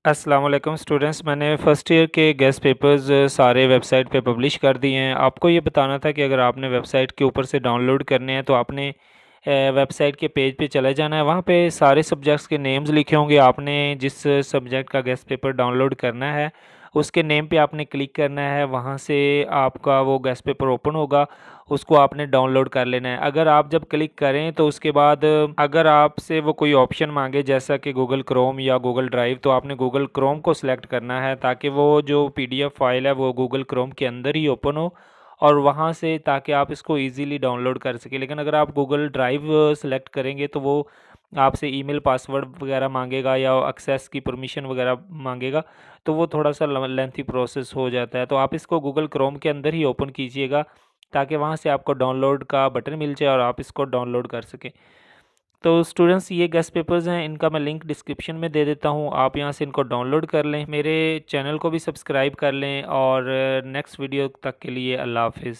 अस्सलाम वालेकुम स्टूडेंट्स। मैंने फ़र्स्ट ईयर के गेस्ट पेपर्स सारे वेबसाइट पे पब्लिश कर दिए हैं। आपको ये बताना था कि अगर आपने वेबसाइट के ऊपर से डाउनलोड करने हैं तो आपने वेबसाइट के पेज पे चले जाना है। वहाँ पे सारे सब्जेक्ट्स के नेम्स लिखे होंगे। आपने जिस सब्जेक्ट का गेस्ट पेपर डाउनलोड करना है उसके नेम पे आपने क्लिक करना है। वहाँ से आपका वो गेस्ट पेपर ओपन होगा, उसको आपने डाउनलोड कर लेना है। अगर आप जब क्लिक करें तो उसके बाद अगर आपसे वो कोई ऑप्शन मांगे जैसा कि गूगल क्रोम या गूगल ड्राइव, तो आपने गूगल क्रोम को सिलेक्ट करना है ताकि वो जो पीडीएफ फाइल है वो गूगल क्रोम के अंदर ही ओपन हो और वहाँ से ताकि आप इसको इजीली डाउनलोड कर सकें। लेकिन अगर आप गूगल ड्राइव सेलेक्ट करेंगे तो वो आपसे ईमेल पासवर्ड वगैरह मांगेगा या एक्सेस की परमिशन वगैरह मांगेगा, तो वो थोड़ा सा लेंथी प्रोसेस हो जाता है। तो आप इसको गूगल क्रोम के अंदर ही ओपन कीजिएगा ताकि वहाँ से आपको डाउनलोड का बटन मिल जाए और आप इसको डाउनलोड कर सकें। तो स्टूडेंट्स, ये गेस्ट पेपर्स हैं, इनका मैं लिंक डिस्क्रिप्शन में दे देता हूँ, आप यहाँ से इनको डाउनलोड कर लें। मेरे चैनल को भी सब्सक्राइब कर लें और नेक्स्ट वीडियो तक के लिए अल्लाह हाफ़िज़।